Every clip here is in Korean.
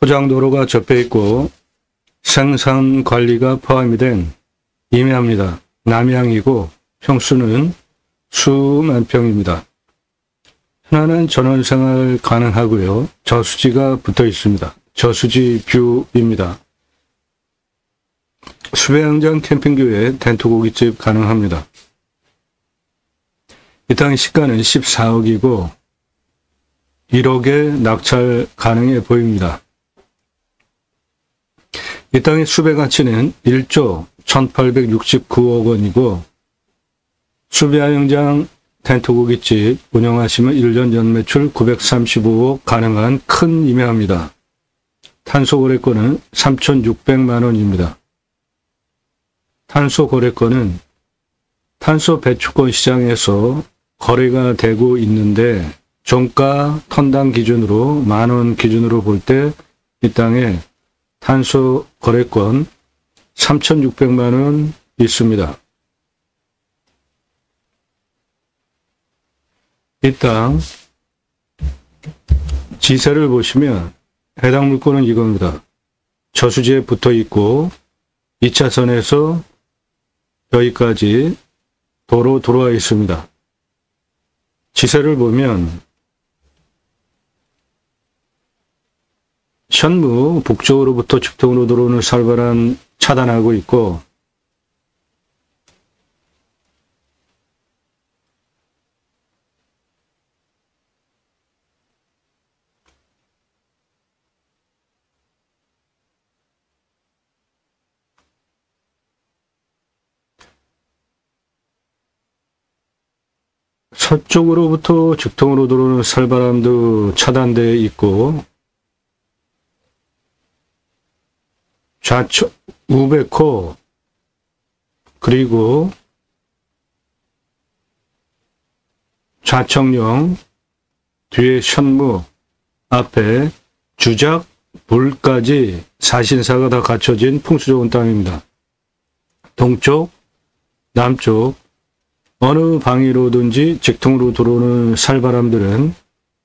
포장도로가 접해 있고 생산관리가 포함이 된 임야입니다. 남향이고 평수는 수만 평입니다. 편안한 전원생활 가능하고요. 저수지가 붙어 있습니다. 저수지 뷰입니다. 수배양장 캠핑교에 텐트 고깃집 가능합니다. 이 땅의 시가는 14억이고 1억에 낙찰 가능해 보입니다. 이 땅의 수배 가치는 1조 1869억 원이고 수배양장 텐트 고깃집 운영하시면 1년 연매출 935억 가능한 큰 임야입니다. 탄소 거래권은 3,600만 원입니다. 탄소 거래권은 탄소 배출권 시장에서 거래가 되고 있는데 종가 턴당 기준으로 만원 기준으로 볼 때 이 땅에 탄소 거래권 3,600만 원 있습니다. 이 땅 지세를 보시면 해당 물건은 이겁니다. 저수지에 붙어 있고 2차선에서 여기까지 도로 들어와 있습니다. 지세를 보면 현무 북쪽으로부터 직통으로 들어오는 살바람 차단하고 있고 서쪽으로부터 직통으로 들어오는 살바람도 차단되어 있고 좌측 우백호 그리고 좌청령 뒤에 현무 앞에 주작 불까지 사신사가 다 갖춰진 풍수 좋은 땅입니다. 동쪽 남쪽 어느 방위로든지 직통으로 들어오는 살바람들은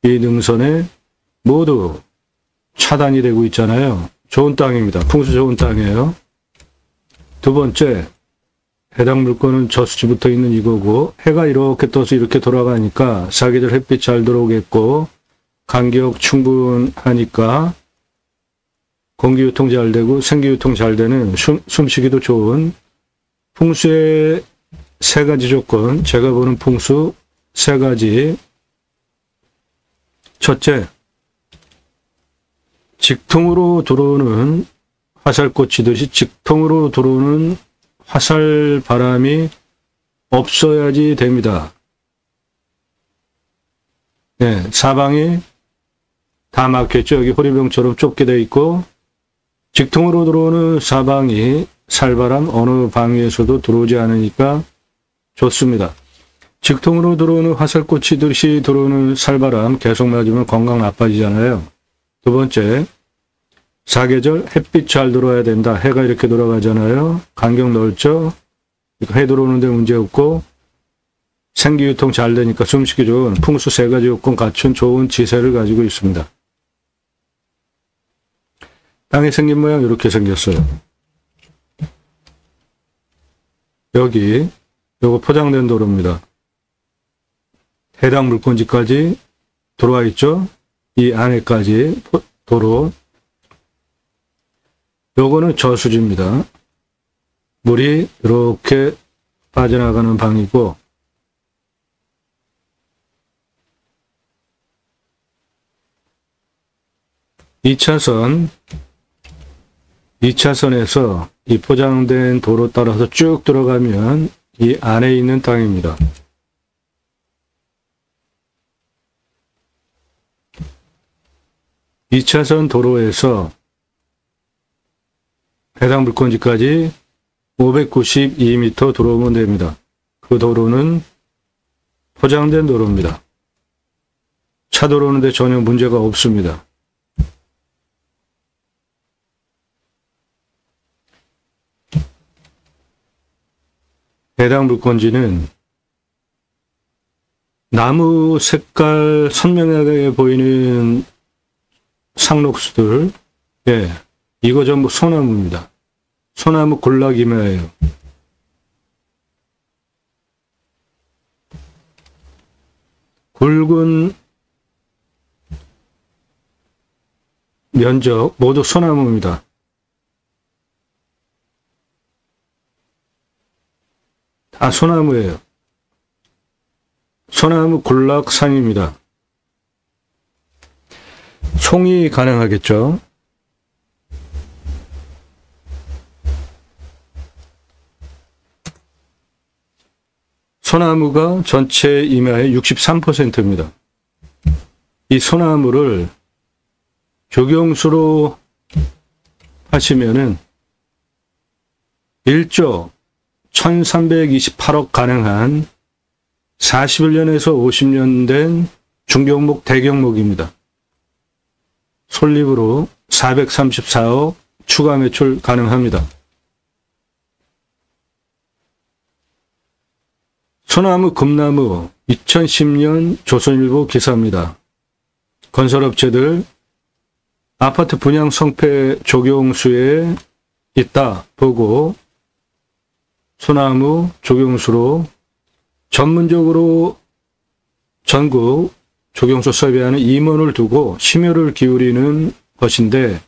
이 능선에 모두 차단이 되고 있잖아요. 좋은 땅입니다. 풍수 좋은 땅이에요. 두 번째, 해당 물건은 저수지 붙어 있는 이거고 해가 이렇게 떠서 이렇게 돌아가니까 사계절 햇빛 잘 들어오겠고 간격 충분하니까 공기유통 잘 되고 생기유통 잘 되는 숨쉬기도 좋은 풍수의 세 가지 조건, 제가 보는 풍수 세 가지. 첫째, 직통으로 들어오는 화살꽃이듯이 직통으로 들어오는 화살 바람이 없어야지 됩니다. 네, 사방이 다 막혔죠. 여기 호리병처럼 좁게 되어 있고 직통으로 들어오는 사방이 살바람 어느 방위에서도 들어오지 않으니까 좋습니다. 직통으로 들어오는 화살꽃이듯이 들어오는 살바람 계속 맞으면 건강 나빠지잖아요. 두 번째, 사계절 햇빛 잘 들어와야 된다. 해가 이렇게 돌아가잖아요. 간격 넓죠. 해 들어오는데 문제 없고 생기유통 잘 되니까 숨쉬기 좋은 풍수 세 가지 요건 갖춘 좋은 지세를 가지고 있습니다. 땅의 생긴 모양 이렇게 생겼어요. 여기 요거 포장된 도로입니다. 해당 물건지까지 들어와 있죠. 이 안에까지 도로. 요거는 저수지입니다. 물이 이렇게 빠져나가는 방이고 (2차선) 2차선에서 이 포장된 도로 따라서 쭉 들어가면 이 안에 있는 땅입니다. (2차선) 도로에서 해당 물건지까지 592m 들어오면 됩니다. 그 도로는 포장된 도로입니다. 차 들어오는데 전혀 문제가 없습니다. 해당 물건지는 나무 색깔 선명하게 보이는 상록수들 예, 이거 전부 소나무입니다. 소나무 군락이마예요. 굵은 면적 모두 소나무입니다. 다 소나무예요. 소나무 군락산입니다. 송이 가능하겠죠. 소나무가 전체 임야의 63%입니다. 이 소나무를 조경수로 하시면은 1조 1328억 가능한 41년에서 50년 된 중경목 대경목입니다. 솔립으로 434억 추가 매출 가능합니다. 소나무 금나무 2010년 조선일보 기사입니다. 건설업체들 아파트 분양 성패 조경수에 있다 보고 소나무 조경수로 전문적으로 전국 조경수 섭외하는 임원을 두고 심혈을 기울이는 것인데,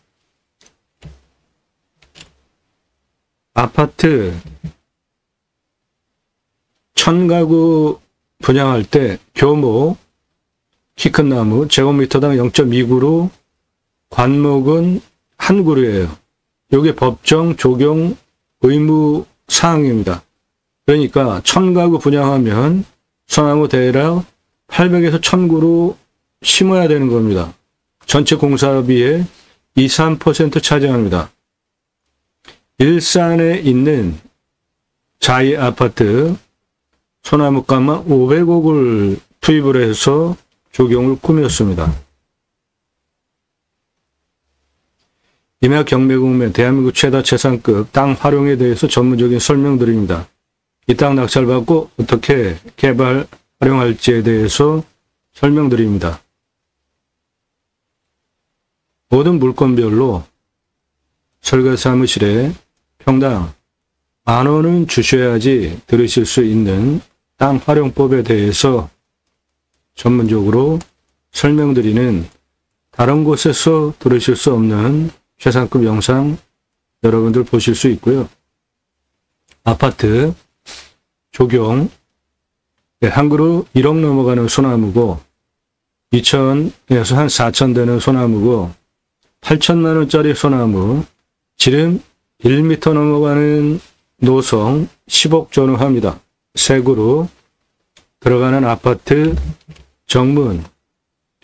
아파트 1000가구 분양할 때 교목 키 큰 나무 제곱미터당 0.2그루, 관목은 한 그루예요. 이게 법정 적용 의무 사항입니다. 그러니까 1000가구 분양하면 소나무 대략 800에서 1000그루 심어야 되는 겁니다. 전체 공사비의 2, 3% 차지합니다. 일산에 있는 자이 아파트 소나무값만 500억을 투입을 해서 조경을 꾸몄습니다. 임야 경매국면 대한민국 최다 재산급 땅 활용에 대해서 전문적인 설명드립니다. 이 땅 낙찰받고 어떻게 개발, 활용할지에 대해서 설명드립니다. 모든 물건별로 설계 사무실에 평당 10,000원은 주셔야지 들으실 수 있는 땅 활용법에 대해서 전문적으로 설명드리는 다른 곳에서 들으실 수 없는 최상급 영상 여러분들 보실 수 있고요. 아파트 조경 한 그루 1억 넘어가는 소나무고 2천에서 한 4천 되는 소나무고 8천만 원짜리 소나무 지름 1m 넘어가는 노성 10억 전후합니다. 세 그루 들어가는 아파트 정문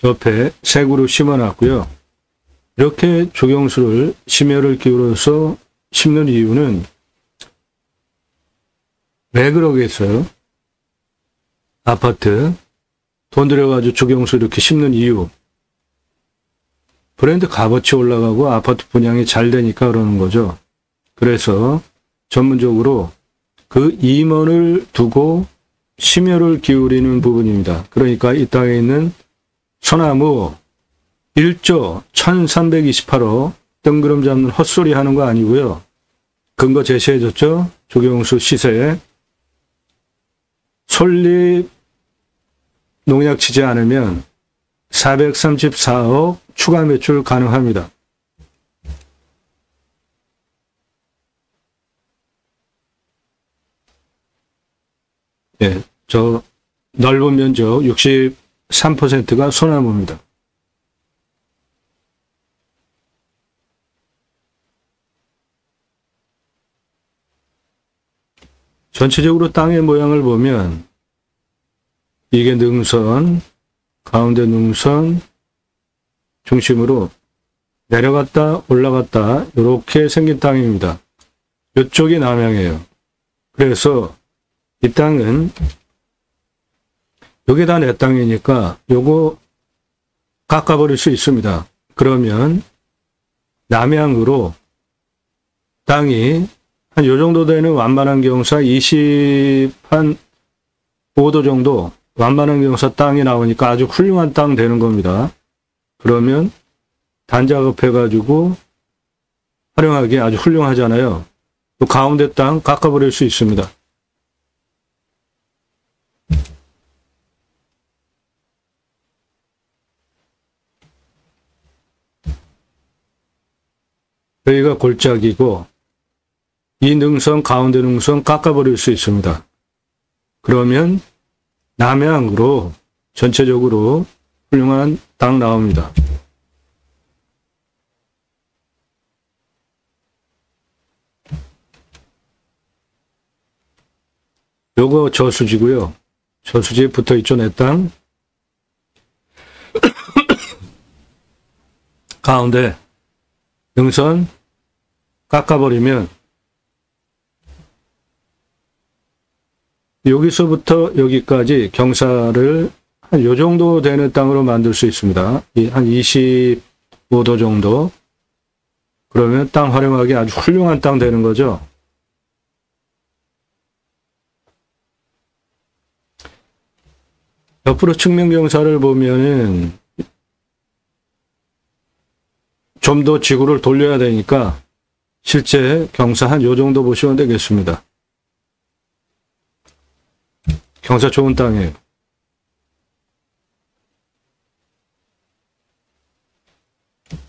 옆에 세 그루 심어놨고요. 이렇게 조경수를 심혈을 기울여서 심는 이유는 왜 그러겠어요? 아파트 돈 들여가지고 조경수 이렇게 심는 이유, 브랜드 값어치 올라가고 아파트 분양이 잘 되니까 그러는 거죠. 그래서 전문적으로 그 임원을 두고 심혈을 기울이는 부분입니다. 그러니까 이 땅에 있는 소나무 1조 1328억 뜬구름 잡는 헛소리 하는 거 아니고요. 근거 제시해줬죠. 조경수 시세. 솔립 농약 치지 않으면 434억 추가 매출 가능합니다. 네, 저 넓은 면적 63%가 소나무입니다. 전체적으로 땅의 모양을 보면 이게 능선, 가운데 능선 중심으로 내려갔다 올라갔다 이렇게 생긴 땅입니다. 이쪽이 남향이에요. 그래서 이 땅은 여기 다 내 땅이니까 요거 깎아버릴 수 있습니다. 그러면 남향으로 땅이 한 요 정도 되는 완만한 경사 25도 정도 완만한 경사 땅이 나오니까 아주 훌륭한 땅 되는 겁니다. 그러면 단작업해가지고 활용하기 아주 훌륭하잖아요. 또 가운데 땅 깎아버릴 수 있습니다. 여기가 골짜기고 이 능선, 가운데 능선 깎아버릴 수 있습니다. 그러면 남향으로 전체적으로 훌륭한 땅 나옵니다. 요거 저수지고요. 저수지에 붙어있죠, 내 땅. 가운데 능선 깎아버리면 여기서부터 여기까지 경사를 한 요 정도 되는 땅으로 만들 수 있습니다. 한 25도 정도. 그러면 땅 활용하기 아주 훌륭한 땅 되는 거죠. 옆으로 측면 경사를 보면은 좀 더 지구를 돌려야 되니까 실제 경사 한 요 정도 보시면 되겠습니다. 경사 좋은 땅이에요.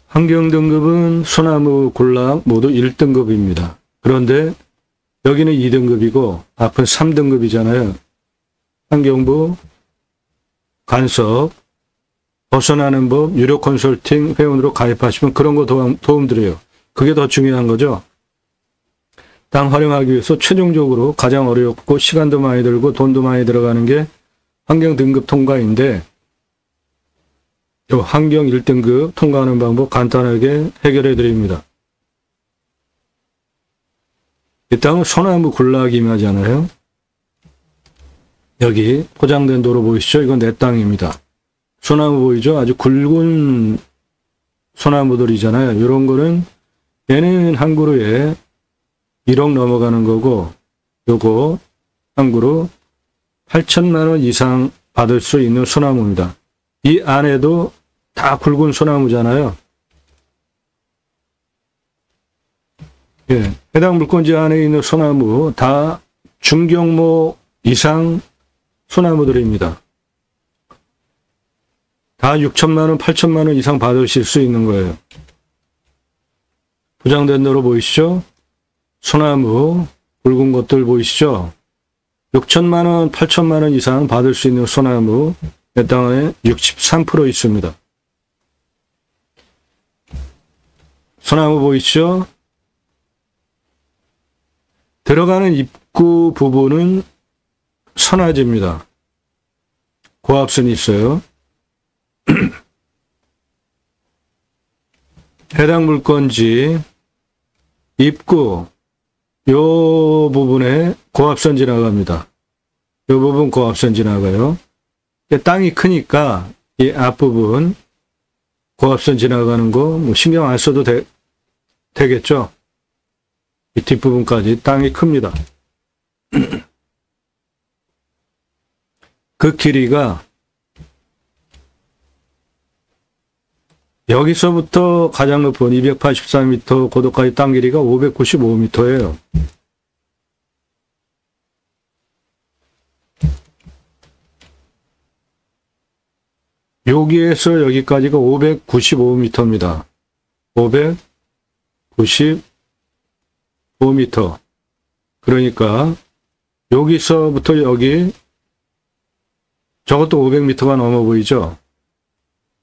환경 등급은 소나무, 군락 모두 1등급입니다. 그런데 여기는 2등급이고 앞은 3등급이잖아요. 환경부, 간섭, 벗어나는 법, 유료 컨설팅 회원으로 가입하시면 그런 거 도움 드려요. 그게 더 중요한 거죠. 땅 활용하기 위해서 최종적으로 가장 어렵고 시간도 많이 들고 돈도 많이 들어가는 게 환경 등급 통과인데 이 환경 1등급 통과하는 방법 간단하게 해결해 드립니다. 이 땅은 소나무 군락이 임하잖아요. 여기 포장된 도로 보이시죠? 이건 내 땅입니다. 소나무 보이죠? 아주 굵은 소나무들이잖아요. 이런 거는 얘는 한 그루에 1억 넘어가는 거고 요거 한 그루 8천만 원 이상 받을 수 있는 소나무입니다. 이 안에도 다 굵은 소나무잖아요. 예, 해당 물건지 안에 있는 소나무 다 중경모 이상 소나무들입니다. 다 6천만 원, 8천만 원 이상 받으실 수 있는 거예요. 포장된 도로 보이시죠? 소나무 굵은 것들 보이시죠? 6천만 원, 8천만 원 이상 받을 수 있는 소나무 내 땅에 63% 있습니다. 소나무 보이시죠? 들어가는 입구 부분은 선화지입니다. 고압선이 있어요. 해당 물건지 입구 요 부분에 고압선 지나갑니다. 요 부분 고압선 지나가요. 땅이 크니까 이 앞부분 고압선 지나가는 거 뭐 신경 안 써도 되겠죠. 이 뒷부분까지 땅이 큽니다. 그 길이가 여기서부터 가장 높은 284m 고도까지 땅 길이가 595m예요. 여기에서 여기까지가 595m입니다. 595m. 그러니까 여기서부터 여기 저것도 500m가 넘어 보이죠?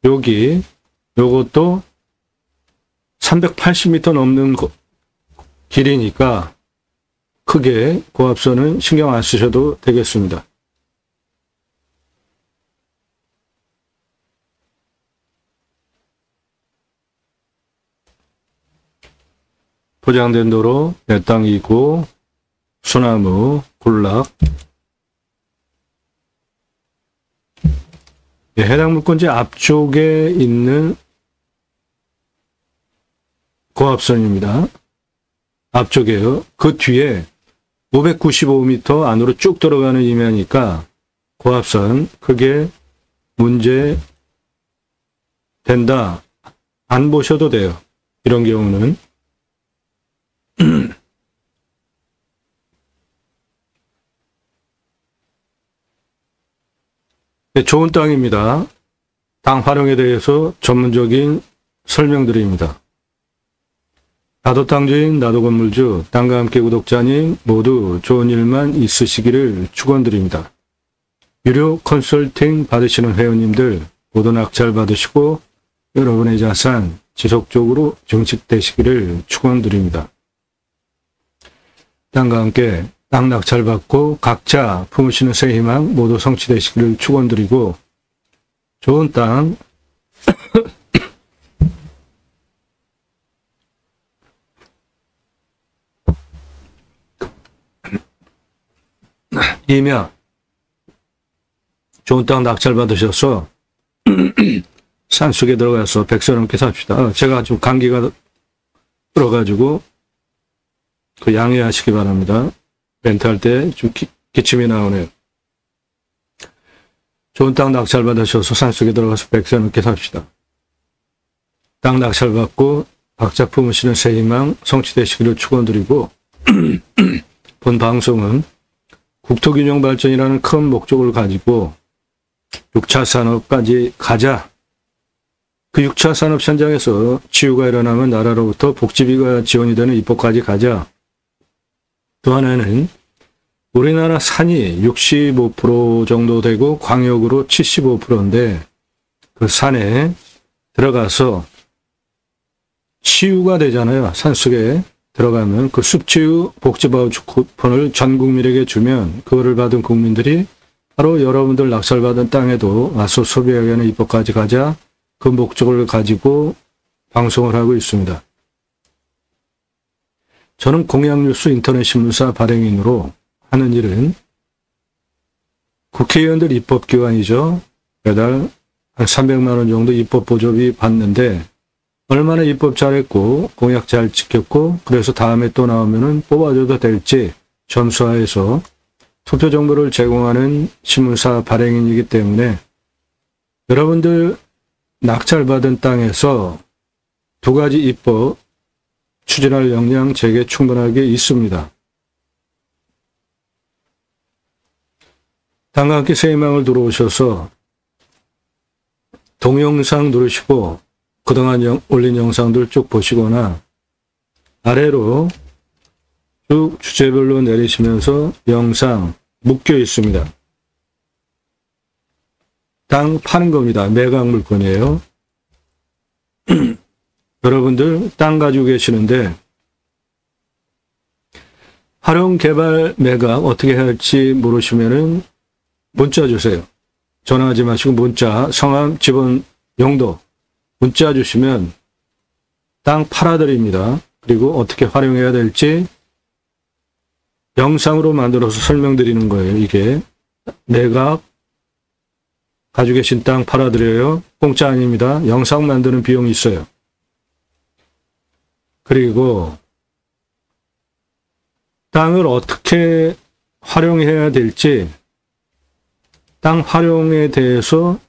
여기 요것도 380m 넘는 길이니까 크게 고압선은 신경 안 쓰셔도 되겠습니다. 포장된 도로 내 땅이고 소나무, 군락 해당 물건지 앞쪽에 있는 고압선입니다. 앞쪽에요. 그 뒤에 595m 안으로 쭉 들어가는 임야니까 고압선 크게 문제 된다. 안 보셔도 돼요. 이런 경우는 네, 좋은 땅입니다. 땅 활용에 대해서 전문적인 설명드립니다. 나도 땅주인, 나도 건물주, 땅과 함께 구독자님 모두 좋은 일만 있으시기를 축원드립니다. 유료 컨설팅 받으시는 회원님들 모두 낙찰 받으시고 여러분의 자산 지속적으로 증식되시기를 축원드립니다. 땅과 함께 땅 낙찰 받고 각자 품으시는 새 희망 모두 성취되시기를 축원드리고 좋은 땅 이면 좋은 땅 낙찰 받으셔서 산속에 들어가서 100세 넘게 삽시다. 제가 좀 감기가 들어가지고 그 양해하시기 바랍니다. 멘트할 때 좀 기침이 나오네요. 좋은 땅 낙찰 받으셔서 산속에 들어가서 100세 넘게 삽시다. 땅 낙찰 받고 각자 품으시는 새 희망 성취되시기를 축원드리고 본 방송은 국토균형 발전이라는 큰 목적을 가지고 6차 산업까지 가자. 그 6차 산업 현장에서 치유가 일어나면 나라로부터 복지비가 지원이 되는 입법까지 가자. 또 하나는 우리나라 산이 65% 정도 되고 광역으로 75%인데 그 산에 들어가서 치유가 되잖아요. 산속에 들어가면 그 숲치유 복지바우처 쿠폰을 전 국민에게 주면 그거를 받은 국민들이 바로 여러분들 낙찰받은 땅에도 와서 소비하게 하는 입법까지 가자. 그 목적을 가지고 방송을 하고 있습니다. 저는 공약뉴스 인터넷 신문사 발행인으로 하는 일은 국회의원들 입법기관이죠. 매달 한 300만 원 정도 입법 보조비 받는데 얼마나 입법 잘했고 공약 잘 지켰고 그래서 다음에 또 나오면은 뽑아줘도 될지 점수화해서 투표 정보를 제공하는 신문사 발행인이기 때문에 여러분들 낙찰받은 땅에서 두 가지 입법 추진할 역량 제게 충분하게 있습니다. 땅과 함께 새 희망을 들어오셔서 동영상 누르시고 그동안 올린 영상들 쭉 보시거나 아래로 쭉 주제별로 내리시면서 영상 묶여 있습니다. 땅 파는 겁니다. 매각 물건이에요. 여러분들 땅 가지고 계시는데 활용 개발 매각 어떻게 해야 할지 모르시면은 문자 주세요. 전화하지 마시고 문자, 성함, 집원, 용도 문자 주시면 땅 팔아드립니다. 그리고 어떻게 활용해야 될지 영상으로 만들어서 설명드리는 거예요. 이게 매각 가지고 계신 땅 팔아드려요. 공짜 아닙니다. 영상 만드는 비용이 있어요. 그리고 땅을 어떻게 활용해야 될지 땅 활용에 대해서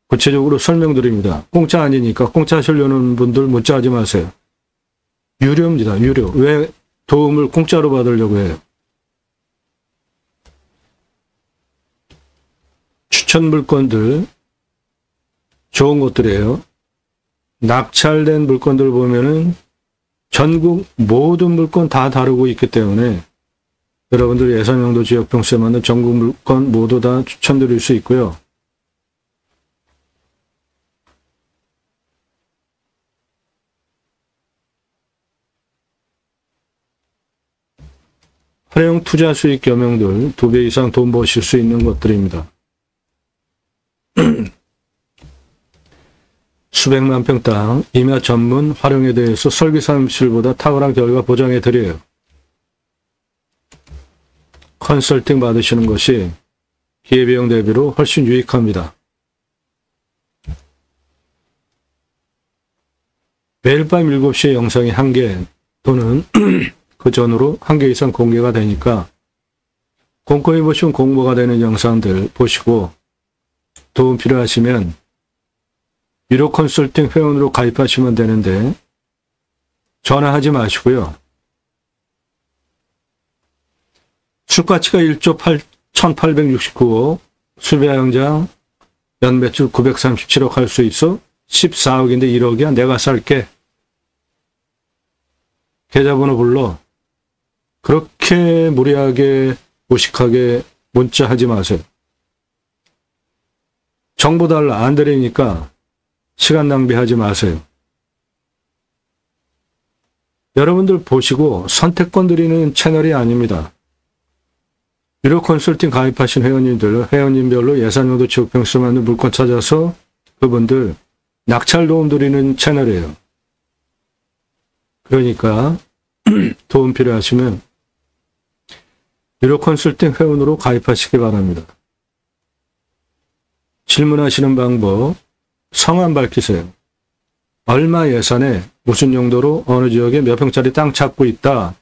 구체적으로 설명드립니다. 공짜 아니니까 공짜 하시려는 분들 문자하지 마세요. 유료입니다. 유료. 왜 도움을 공짜로 받으려고 해요? 추천 물건들 좋은 것들이에요. 낙찰된 물건들 보면은 전국 모든 물건 다 다루고 있기 때문에 여러분들 예산용도 지역병수에 맞는 전국 물건 모두 다 추천드릴 수 있고요. 활용 투자 수익 겸용들 2배 이상 돈 버실 수 있는 것들입니다. 수백만 평 땅 임야 전문 활용에 대해서 설계사무실보다 탁월한 결과 보장해 드려요. 컨설팅 받으시는 것이 기회비용 대비로 훨씬 유익합니다. 매일 밤 7시에 영상이 1개 또는 그 전후로 1개 이상 공개가 되니까 꼼꼼히 보시면 공모가 되는 영상들 보시고 도움 필요하시면 유료 컨설팅 회원으로 가입하시면 되는데 전화하지 마시고요. 출가치가 1조 1869억, 수배양장 연매출 937억 할 수 있어? 14억인데 1억이야? 내가 살게. 계좌번호 불러. 그렇게 무리하게 무식하게 문자하지 마세요. 정보 달라 안 드리니까 시간 낭비하지 마세요. 여러분들 보시고 선택권 드리는 채널이 아닙니다. 유료 컨설팅 가입하신 회원님별로 예산용도 지역평수 맞는 물건 찾아서 그분들 낙찰 도움 드리는 채널이에요. 그러니까 도움 필요하시면 유료 컨설팅 회원으로 가입하시기 바랍니다. 질문하시는 방법, 성함 밝히세요. 얼마 예산에 무슨 용도로 어느 지역에 몇 평짜리 땅 찾고 있다.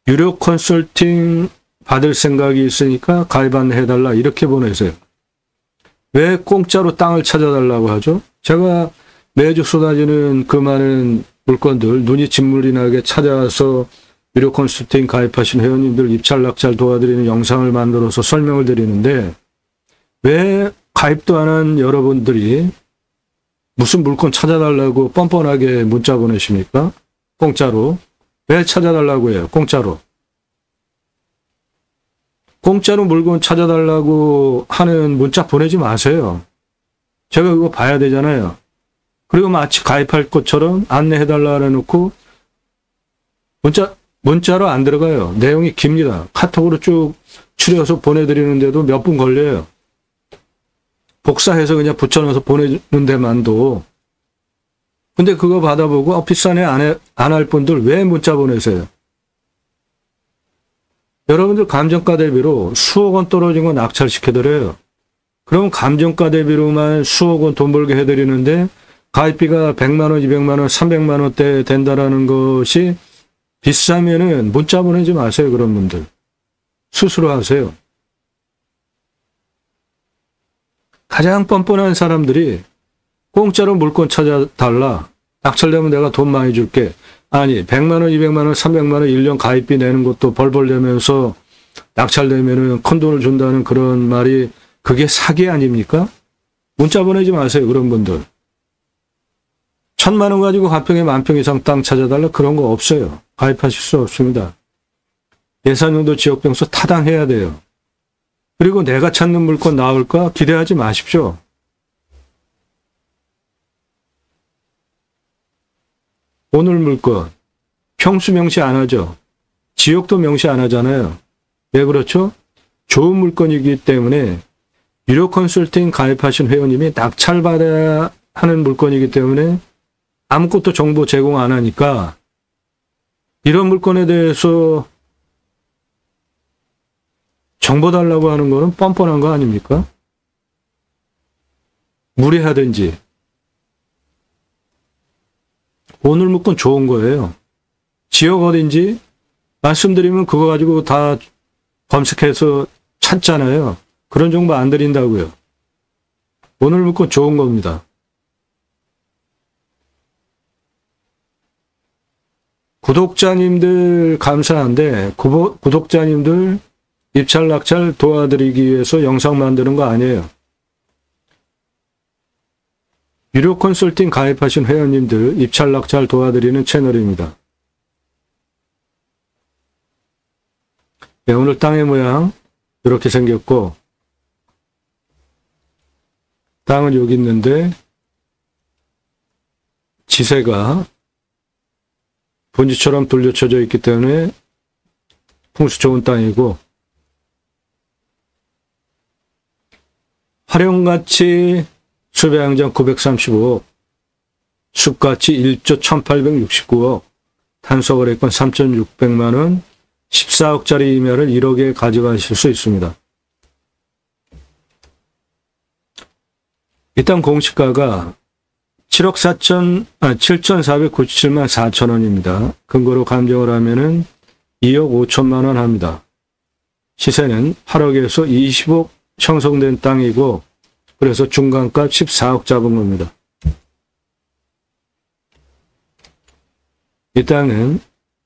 유료 컨설팅 받을 생각이 있으니까 가입 안내해달라 이렇게 보내세요. 왜 공짜로 땅을 찾아달라고 하죠? 제가 매주 쏟아지는 그 많은 물건들 눈이 진물이 나게 찾아와서 유료 컨설팅 가입하신 회원님들 입찰 낙찰 도와드리는 영상을 만들어서 설명을 드리는데 왜 가입도 안 한 여러분들이 무슨 물건 찾아달라고 뻔뻔하게 문자 보내십니까? 공짜로. 왜 찾아달라고 해요? 공짜로. 공짜로 물건 찾아달라고 하는 문자 보내지 마세요. 제가 그거 봐야 되잖아요. 그리고 마치 가입할 것처럼 안내해달라 해놓고 문자로 안 들어가요. 내용이 깁니다. 카톡으로 쭉 추려서 보내드리는데도 몇 분 걸려요. 복사해서 그냥 붙여넣어서 보내는 데만도. 근데 그거 받아보고 비싸네 안 할 분들 왜 문자 보내세요? 여러분들 감정가 대비로 수억 원 떨어진 거 낙찰시켜드려요. 그럼 감정가 대비로만 수억 원 돈 벌게 해드리는데 가입비가 100만 원, 200만 원, 300만 원대 된다라는 것이 비싸면은 문자 보내지 마세요. 그런 분들. 스스로 하세요. 가장 뻔뻔한 사람들이 공짜로 물건 찾아달라. 낙찰되면 내가 돈 많이 줄게. 아니 100만 원, 200만 원, 300만 원 1년 가입비 내는 것도 벌벌 내면서 낙찰되면은 큰 돈을 준다는 그런 말이 그게 사기 아닙니까? 문자 보내지 마세요. 그런 분들. 1000만 원 가지고 가평에 10,000평 이상 땅 찾아달라 그런 거 없어요. 가입하실 수 없습니다. 예산용도 지역평수 타당해야 돼요. 그리고 내가 찾는 물건 나올까 기대하지 마십시오. 오늘 물건 평수 명시 안 하죠. 지역도 명시 안 하잖아요. 왜 그렇죠? 좋은 물건이기 때문에 유료 컨설팅 가입하신 회원님이 낙찰받아야 하는 물건이기 때문에 아무것도 정보 제공 안 하니까 이런 물건에 대해서 정보 달라고 하는 거는 뻔뻔한 거 아닙니까? 무리하든지. 오늘 물건 좋은 거예요. 지역 어딘지 말씀드리면 그거 가지고 다 검색해서 찾잖아요. 그런 정보 안 드린다고요. 오늘 물건 좋은 겁니다. 구독자님들 감사한데 구독자님들 입찰 낙찰 도와드리기 위해서 영상 만드는 거 아니에요. 유료 컨설팅 가입하신 회원님들 입찰 낙찰 도와드리는 채널입니다. 네, 오늘 땅의 모양 이렇게 생겼고 땅은 여기 있는데 지세가 본지처럼 돌려쳐져 있기 때문에 풍수 좋은 땅이고 활용가치 수배양장 935억, 숲가치 1조 1869억, 탄소거래권 3,600만원, 14억짜리 이면을 1억에 가져가실 수 있습니다. 이 땅 공시가가 7,497만 4천원입니다. 근거로 감정을 하면은 2억 5천만원 합니다. 시세는 8억에서 20억 형성된 땅이고 그래서 중간값 14억 잡은 겁니다. 이 땅은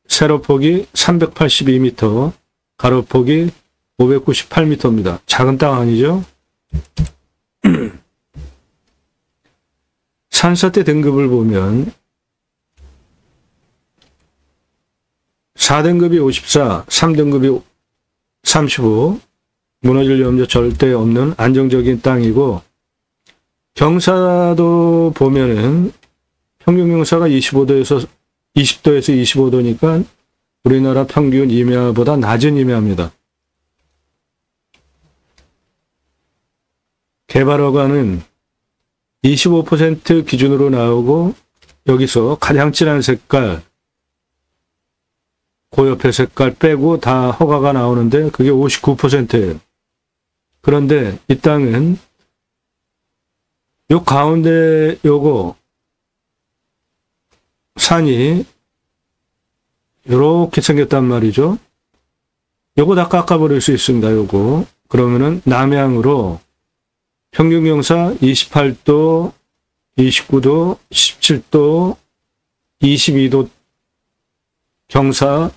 세로폭이 382m, 가로폭이 598m입니다. 작은 땅 아니죠? 산사태 등급을 보면 4등급이 54, 3등급이 35, 무너질 염려 절대 없는 안정적인 땅이고, 경사도 보면은 평균 경사가 20도에서 25도니까 우리나라 평균 임야보다 낮은 임야입니다. 개발허가는 25% 기준으로 나오고, 여기서 가장 진한 색깔, 그 옆에 색깔 빼고 다 허가가 나오는데 그게 59%예요. 그런데 이 땅은 요 가운데 요거 산이 요렇게 생겼단 말이죠. 요거 다 깎아버릴 수 있습니다. 요거. 그러면은 남향으로 평균 경사 28도, 29도, 17도, 22도 경사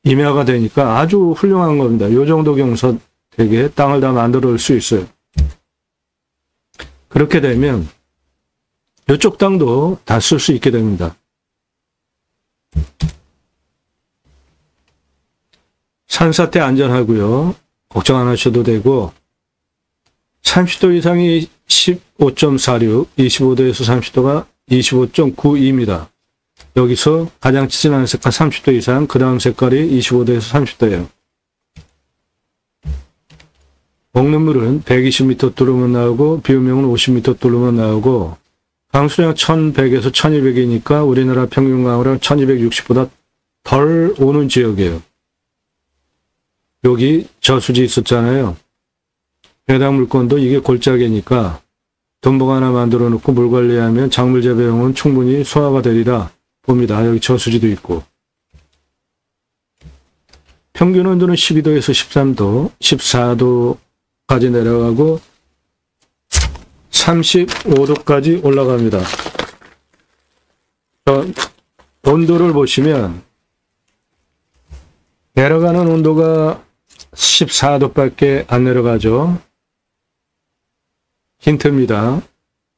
임야가 되니까 아주 훌륭한 겁니다. 요 정도 경사 되게 땅을 다 만들어 올 수 있어요. 그렇게 되면 이쪽 땅도 다 쓸 수 있게 됩니다. 산사태 안전하고요. 걱정 안 하셔도 되고, 30도 이상이 15.46, 25도에서 30도가 25.92입니다. 여기서 가장 진한 색깔 30도 이상, 그 다음 색깔이 25도에서 30도예요. 먹는 물은 120m 뚫으면 나오고, 비오명은 50m 뚫으면 나오고, 강수량 1100에서 1200이니까 우리나라 평균 강우량 1260보다 덜 오는 지역이에요. 여기 저수지 있었잖아요. 해당 물건도 이게 골짜기니까 덤벙 하나 만들어 놓고 물 관리하면 작물 재배용은 충분히 소화가 되리라 봅니다. 여기 저수지도 있고. 평균 온도는 12도에서 13도, 14도까지 내려가고 35도까지 올라갑니다. 온도를 보시면 내려가는 온도가 14도밖에 안 내려가죠. 힌트입니다.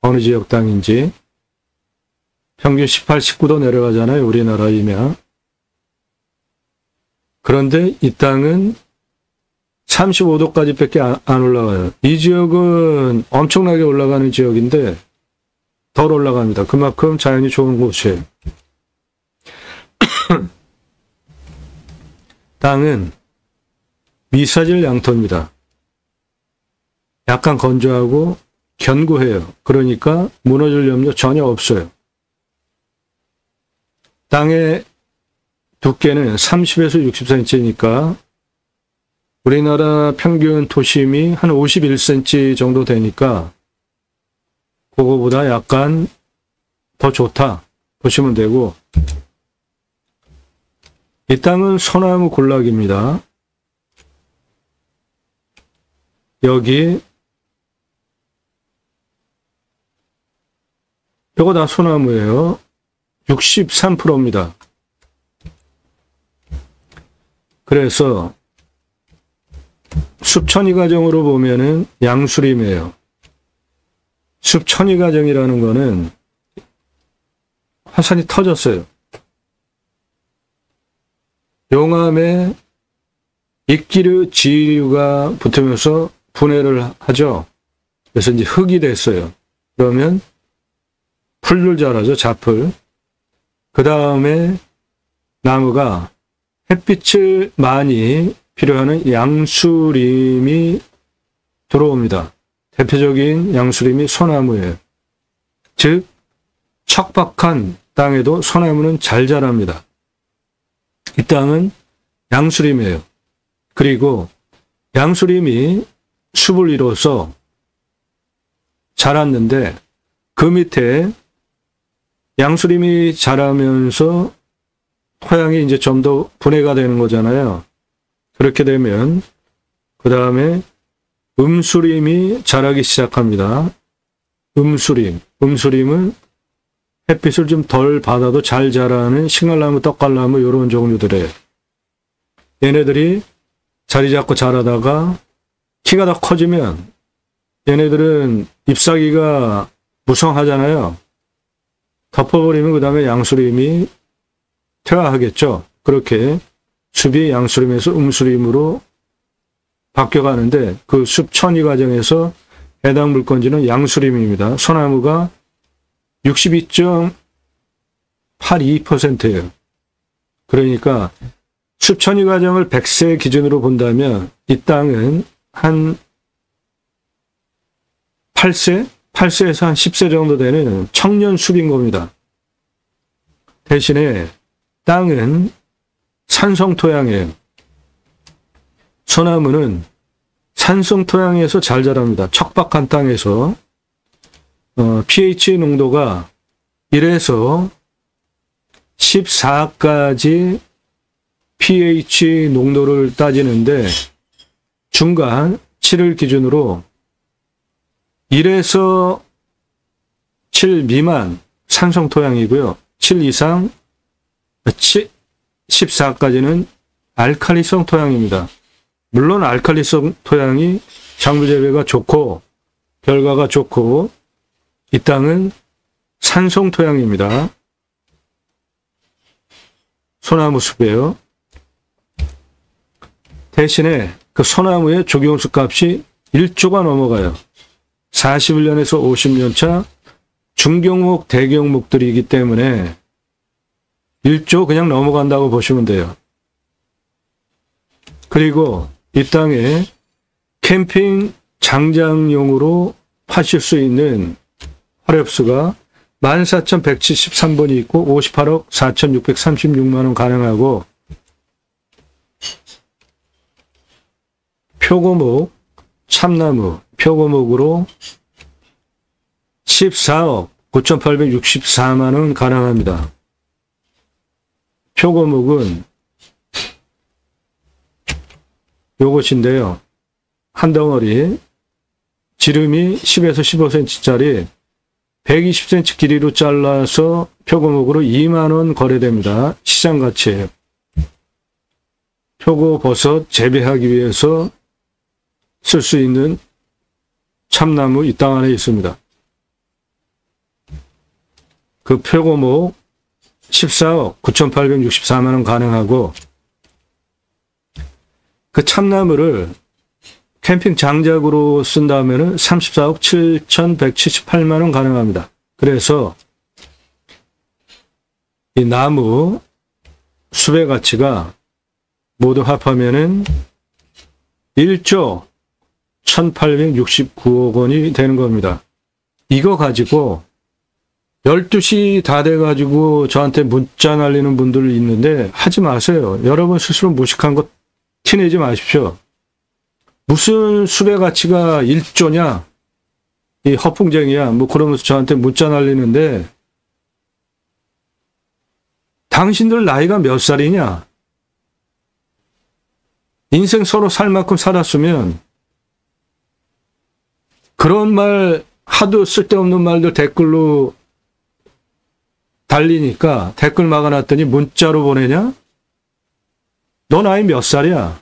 어느 지역 땅인지. 평균 18, 19도 내려가잖아요. 우리나라 임야. 그런데 이 땅은 35도까지 밖에 안 올라가요. 이 지역은 엄청나게 올라가는 지역인데 덜 올라갑니다. 그만큼 자연이 좋은 곳이에요. 땅은 미사질 양토입니다. 약간 건조하고 견고해요. 그러니까 무너질 염려 전혀 없어요. 땅의 두께는 30에서 60cm니까 우리나라 평균 토심이 한 51cm 정도 되니까 그거보다 약간 더 좋다 보시면 되고, 이 땅은 소나무 군락입니다. 여기 이거 다 소나무예요. 63%입니다. 그래서 숲천이 과정으로 보면은 양수림이에요. 숲천이 과정이라는 거는 화산이 터졌어요. 용암에 입기류, 지류가 붙으면서 분해를 하죠. 그래서 이제 흙이 됐어요. 그러면 풀들 자라죠, 잡풀. 그 다음에 나무가 햇빛을 많이 필요하는 양수림이 들어옵니다. 대표적인 양수림이 소나무예요. 즉, 척박한 땅에도 소나무는 잘 자랍니다. 이 땅은 양수림이에요. 그리고 양수림이 숲을 이뤄서 자랐는데 그 밑에 양수림이 자라면서 토양이 이제 좀 더 분해가 되는 거잖아요. 그렇게 되면 그 다음에 음수림이 자라기 시작합니다. 음수림은 햇빛을 좀 덜 받아도 잘 자라는 싱갈나무, 떡갈나무 이런 종류들이에요. 얘네들이 자리 잡고 자라다가 키가 더 커지면 얘네들은 잎사귀가 무성하잖아요. 덮어버리면 그 다음에 양수림이 퇴화하겠죠. 그렇게 숲이 양수림에서 음수림으로 바뀌어가는데 그 숲 천이 과정에서 해당 물건지는 양수림입니다. 소나무가 62.82%예요. 그러니까 숲 천이 과정을 100세 기준으로 본다면 이 땅은 한 8세? 8세에서 한 10세 정도 되는 청년 숲인 겁니다. 대신에 땅은 산성 토양이에요. 소나무는 산성 토양에서 잘 자랍니다. 척박한 땅에서 pH 농도가 1에서 14까지 pH 농도를 따지는데 중간 7을 기준으로 1에서 7 미만 산성 토양이고요. 7 이상 14까지는 알칼리성 토양입니다. 물론 알칼리성 토양이 작물 재배가 좋고 결과가 좋고 이 땅은 산성 토양입니다. 소나무 숲이에요. 대신에 그 소나무의 조경수 값이 1조가 넘어가요. 41년에서 50년 차 중경목, 대경목들이기 때문에 1조 그냥 넘어간다고 보시면 돼요. 그리고 이 땅에 캠핑 장장용으로 파실 수 있는 화렵수가 14,173번이 있고 58억 4,636만 원 가능하고 표고목, 참나무, 표고목으로 14억 9,864만 원 가능합니다. 표고목은 요것인데요. 한 덩어리 지름이 10에서 15cm짜리 120cm 길이로 잘라서 표고목으로 2만 원 거래됩니다. 시장 가치예요. 표고버섯 재배하기 위해서 쓸 수 있는 참나무 이 땅 안에 있습니다. 그 표고목 14억 9,864만 원 가능하고 그 참나무를 캠핑 장작으로 쓴다면은 34억 7,178만 원 가능합니다. 그래서 이 나무 숲의 가치가 모두 합하면은 1조 1,869억 원이 되는 겁니다. 이거 가지고 12시 다 돼가지고 저한테 문자 날리는 분들 있는데 하지 마세요. 여러분 스스로 무식한 거 티내지 마십시오. 무슨 숲의 가치가 1조냐? 이 허풍쟁이야. 뭐 그러면서 저한테 문자 날리는데 당신들 나이가 몇 살이냐? 인생 서로 살 만큼 살았으면 그런 말 하도 쓸데없는 말들 댓글로 달리니까 댓글 막아놨더니 문자로 보내냐? 너 나이 몇 살이야?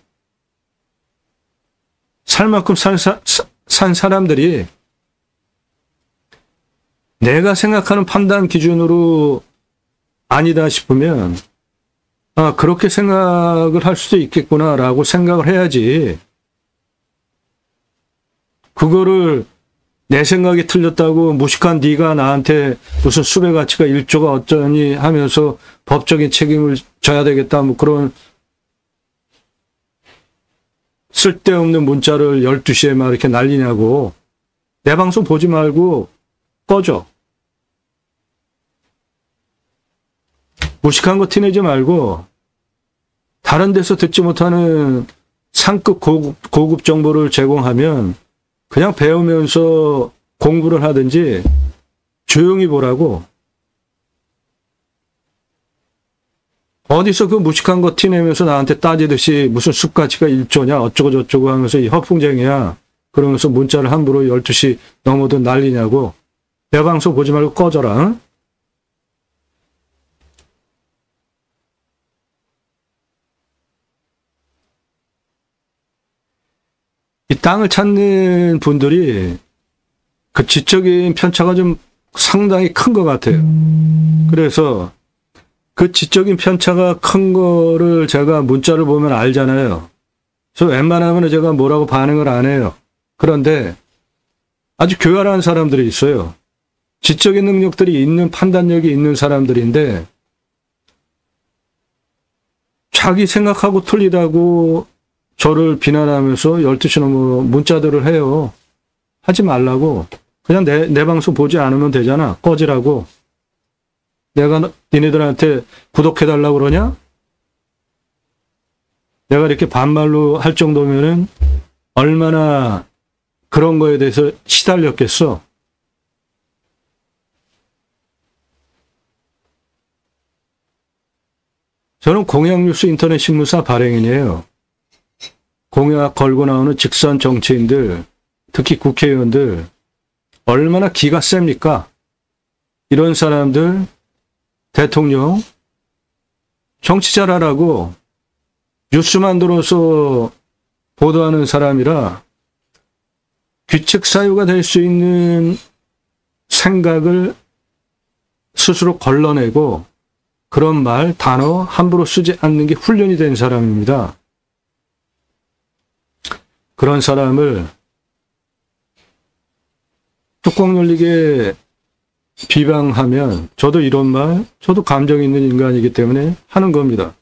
살 만큼 산 사람들이 내가 생각하는 판단 기준으로 아니다 싶으면 아, 그렇게 생각을 할 수도 있겠구나라고 생각을 해야지. 그거를 내 생각이 틀렸다고 무식한 네가 나한테 무슨 숲의 가치가 1조가 어쩌니 하면서 법적인 책임을 져야 되겠다 뭐 그런 쓸데없는 문자를 12시에 막 이렇게 날리냐고. 내 방송 보지 말고 꺼져. 무식한 거 티내지 말고 다른 데서 듣지 못하는 상급 고급 정보를 제공하면 그냥 배우면서 공부를 하든지 조용히 보라고. 어디서 그 무식한 거 티내면서 나한테 따지듯이 무슨 숲가치가 1조냐 어쩌고 저쩌고 하면서 이 허풍쟁이야. 그러면서 문자를 함부로 12시 넘어도 날리냐고. 내 방송 보지 말고 꺼져라. 응? 이 땅을 찾는 분들이 그 지적인 편차가 좀 상당히 큰 것 같아요. 그래서 그 지적인 편차가 큰 거를 제가 문자를 보면 알잖아요. 그래서 웬만하면 제가 뭐라고 반응을 안 해요. 그런데 아주 교활한 사람들이 있어요. 지적인 능력들이 있는, 판단력이 있는 사람들인데 자기 생각하고 틀리다고 저를 비난하면서 12시 넘어 문자들을 해요. 하지 말라고. 그냥 내 방송 보지 않으면 되잖아. 꺼지라고. 내가 니네들한테 구독해달라고 그러냐? 내가 이렇게 반말로 할 정도면은 얼마나 그런 거에 대해서 시달렸겠어. 저는 공약뉴스 인터넷 신문사 발행인이에요. 공약 걸고 나오는 직선 정치인들, 특히 국회의원들 얼마나 기가 셉니까? 이런 사람들 대통령 정치 잘하라고 뉴스만 들어서 보도하는 사람이라 규칙 사유가 될 수 있는 생각을 스스로 걸러내고 그런 말, 단어 함부로 쓰지 않는 게 훈련이 된 사람입니다. 그런 사람을 뚜껑 열리게 비방하면 저도 이런 말, 저도 감정 있는 인간이기 때문에 하는 겁니다.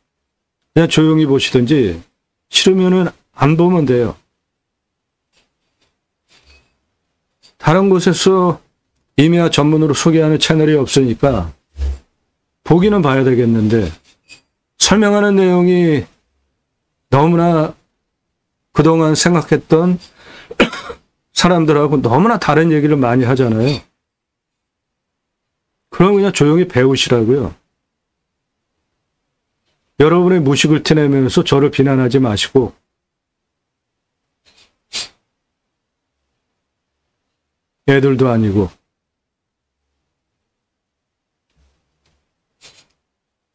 그냥 조용히 보시든지 싫으면은 안 보면 돼요. 다른 곳에서 임야 전문으로 소개하는 채널이 없으니까 보기는 봐야 되겠는데 설명하는 내용이 너무나 그동안 생각했던 사람들하고 너무나 다른 얘기를 많이 하잖아요. 그럼 그냥 조용히 배우시라고요. 여러분의 무식을 티내면서 저를 비난하지 마시고 애들도 아니고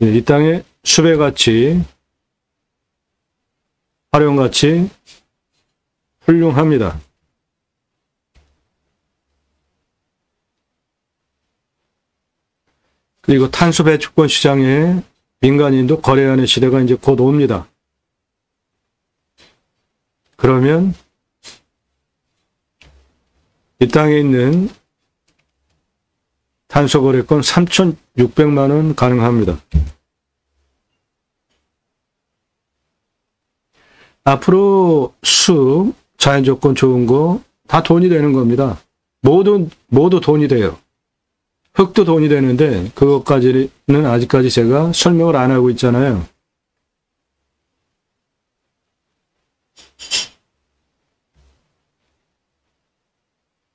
이 땅의 수배가치, 활용가치 훌륭합니다. 그리고 탄소 배출권 시장에 민간인도 거래하는 시대가 이제 곧 옵니다. 그러면 이 땅에 있는 탄소 거래권 3,600만 원 가능합니다. 앞으로 숲, 자연조건 좋은 거 다 돈이 되는 겁니다. 모두 돈이 돼요. 흙도 돈이 되는데 그것까지는 아직까지 제가 설명을 안 하고 있잖아요.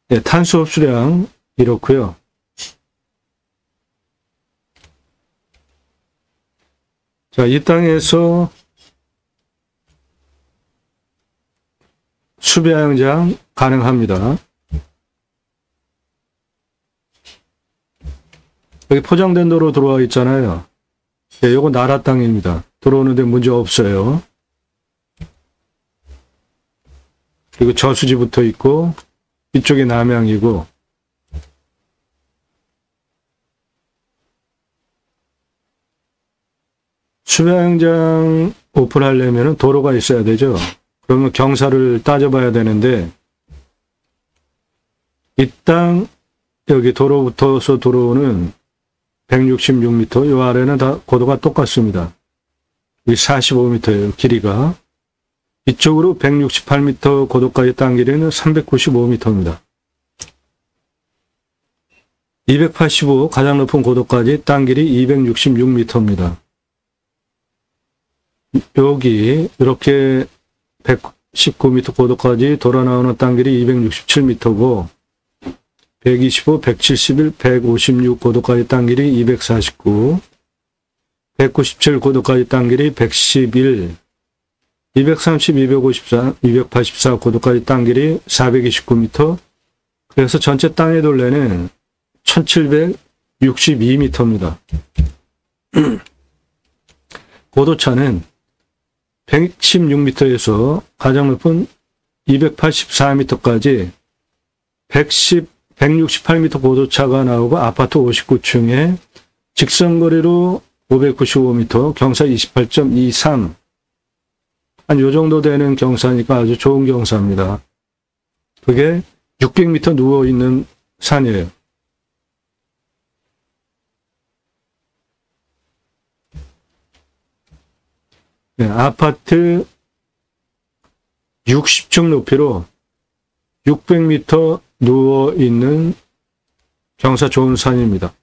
네, 탄소 흡수량 이렇고요. 자, 이 땅에서 수배양장 가능합니다. 여기 포장된 도로 들어와 있잖아요. 예, 요거 나라 땅입니다. 들어오는데 문제 없어요. 그리고 저수지 붙어 있고 이쪽이 남양이고 수배양장 오픈하려면 도로가 있어야 되죠. 그러면 경사를 따져봐야 되는데 이 땅 여기 도로부터서 들어오는 166m, 이 아래는 다 고도가 똑같습니다. 이 45m예요, 길이가. 이쪽으로 168m 고도까지 딴 길이는 395m입니다. 285 가장 높은 고도까지 딴 길이 266m입니다. 여기 이렇게 119m 고도까지 돌아 나오는 딴 길이 267m고 125, 171, 156 고도까지 딴 길이 249, 197 고도까지 딴 길이 111, 230, 254, 284 고도까지 딴 길이 429m, 그래서 전체 땅의 둘레는 1762m입니다. 고도차는 116m에서 가장 높은 284m까지 110, 168m 고도차가 나오고 아파트 59층에 직선거리로 595m, 경사 28.23. 한 요 정도 되는 경사니까 아주 좋은 경사입니다. 그게 600m 누워있는 산이에요. 네, 아파트 60층 높이로 600m 누워있는 경사 좋은 산입니다.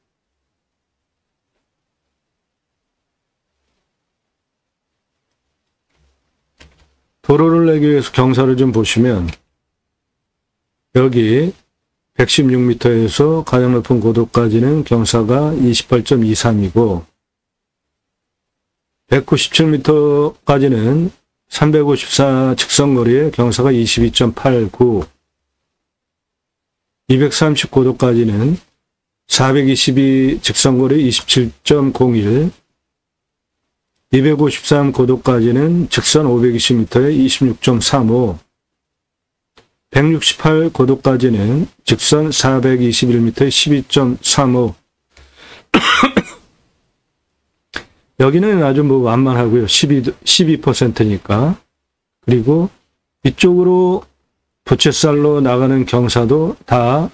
도로를 내기 위해서 경사를 좀 보시면 여기 116m에서 가장 높은 고도까지는 경사가 28.23이고 197m까지는 354 직선거리에 경사가 22.89, 230 고도까지는 422 직선거리 27.01, 253 고도까지는 직선 520m에 26.35, 168 고도까지는 직선 421m에 12.35. 여기는 아주 뭐 완만하고요. 12%니까. 그리고 이쪽으로 부채살로 나가는 경사도 다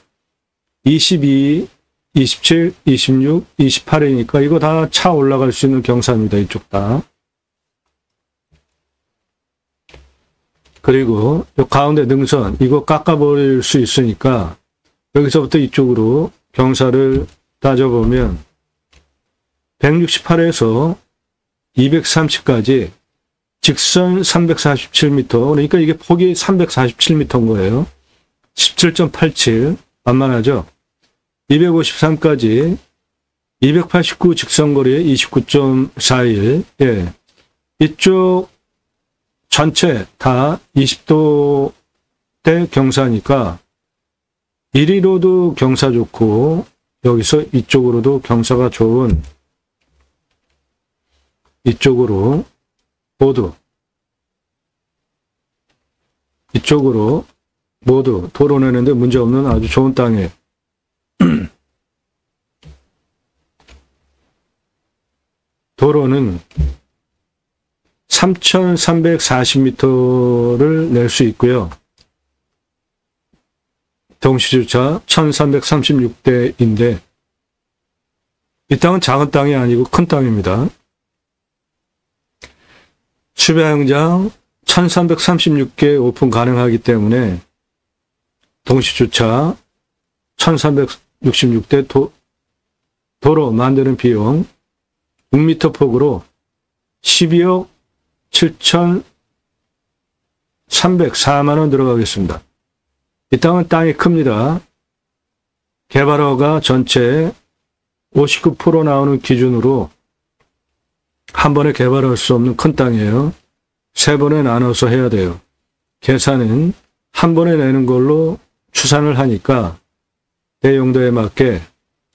22, 27, 26, 28이니까 이거 다 차 올라갈 수 있는 경사입니다. 이쪽 다. 그리고 이 가운데 능선 이거 깎아버릴 수 있으니까 여기서부터 이쪽으로 경사를 따져보면 168에서 230까지 직선 347m, 그러니까 이게 폭이 347m인 거예요. 17.87, 만만하죠? 253까지 289 직선거리에 29.41, 예. 이쪽 전체 다 20도대 경사니까 이리로도 경사 좋고 여기서 이쪽으로도 경사가 좋은 이쪽으로 모두 이쪽으로 모두 도로 내는데 문제없는 아주 좋은 땅이에요. 도로는 3,340m를 낼 수 있고요. 동시주차 1,336대인데 이 땅은 작은 땅이 아니고 큰 땅입니다. 수배양장 1336개 오픈 가능하기 때문에 동시주차 1366대 도로 만드는 비용 6m 폭으로 12억 7,304만원 들어가겠습니다. 이 땅은 땅이 큽니다. 개발허가 전체 59% 나오는 기준으로 한 번에 개발할 수 없는 큰 땅이에요. 세 번에 나눠서 해야 돼요. 계산은 한 번에 내는 걸로 추산을 하니까 내 용도에 맞게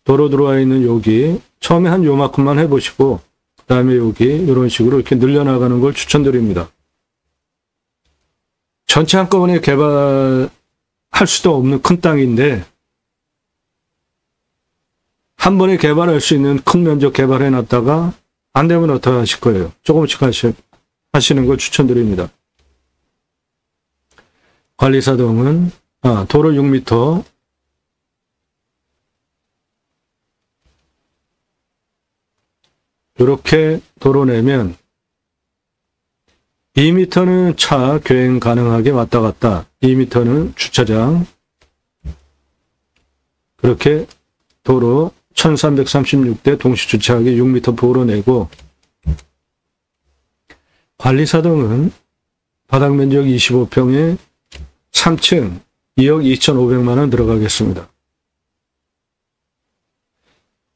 도로 들어와 있는 여기 처음에 한 요만큼만 해보시고 그 다음에 여기 이런 식으로 이렇게 늘려나가는 걸 추천드립니다. 전체 한꺼번에 개발할 수도 없는 큰 땅인데 한 번에 개발할 수 있는 큰 면적 개발해놨다가 안 되면 어떻게 하실 거예요? 조금씩 하시는 걸 추천드립니다. 관리사동은 도로 6m, 이렇게 도로 내면 2m는 차 교행 가능하게 왔다 갔다, 2m는 주차장, 그렇게 도로 1336대 동시주차하기 6m 폭으로 내고, 관리사동은 바닥면적 25평에 3층 2억 2,500만원 들어가겠습니다.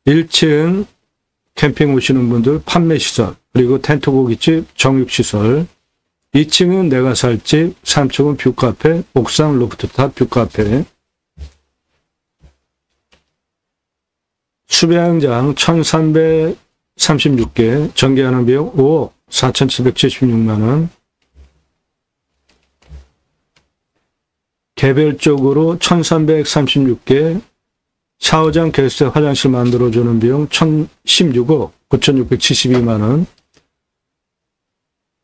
1층 캠핑 오시는 분들 판매시설, 그리고 텐트 고깃집 정육시설, 2층은 내가 살 집, 3층은 뷰카페, 옥상 로프트탑 뷰카페, 수배양장 1,336개, 전기하는 비용 5억 4,776만원, 개별적으로 1336개, 샤워장, 게스트, 화장실 만들어주는 비용 1016억 9672만 원.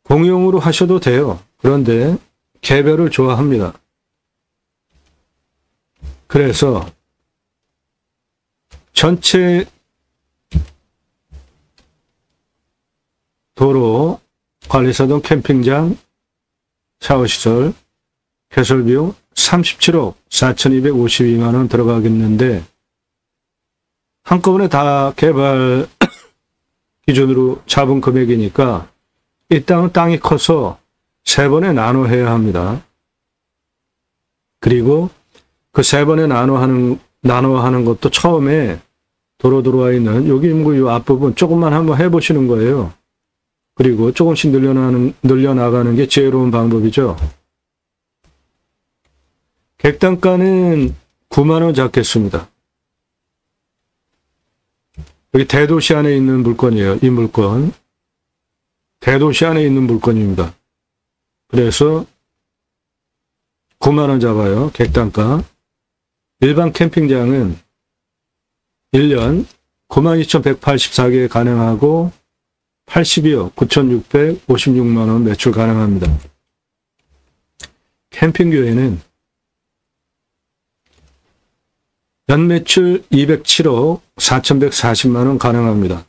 공용으로 하셔도 돼요. 그런데 개별을 좋아합니다. 그래서 전체 도로, 관리사동, 캠핑장, 샤워시설, 개설비용 37억 4252만 원 들어가겠는데 한꺼번에 다 개발 기준으로 잡은 금액이니까 이 땅은 땅이 커서 세 번에 나눠 해야 합니다. 그리고 그 세 번에 나눠 하는 것도 처음에 도로 들어와 있는 여기 이 앞부분 조금만 한번 해보시는 거예요. 그리고 조금씩 늘려나가는 게 지혜로운 방법이죠. 객단가는 9만 원 잡겠습니다. 여기 대도시 안에 있는 물건이에요. 이 물건. 대도시 안에 있는 물건입니다. 그래서 9만 원 잡아요. 객단가. 일반 캠핑장은 1년 92,184개 가능하고 82억 9,656만 원 매출 가능합니다. 캠핑교회는 연매출 207억 4,140만 원 가능합니다.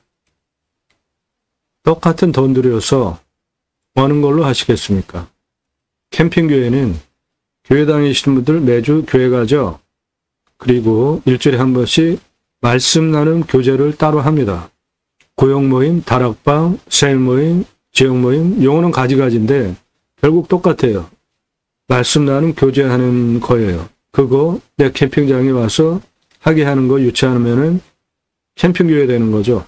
똑같은 돈 들여서 어느 걸로 하시겠습니까? 캠핑교회는 교회 다니시는 분들 매주 교회 가죠. 그리고 일주일에 한 번씩 말씀 나눔 교제를 따로 합니다. 고용 모임, 다락방, 셀 모임, 지역 모임, 용어는 가지가지인데 결국 똑같아요. 말씀 나눔 교제하는 거예요. 그거 내 캠핑장에 와서 하게 하는 거 유치하면은 캠핑교회 되는 거죠.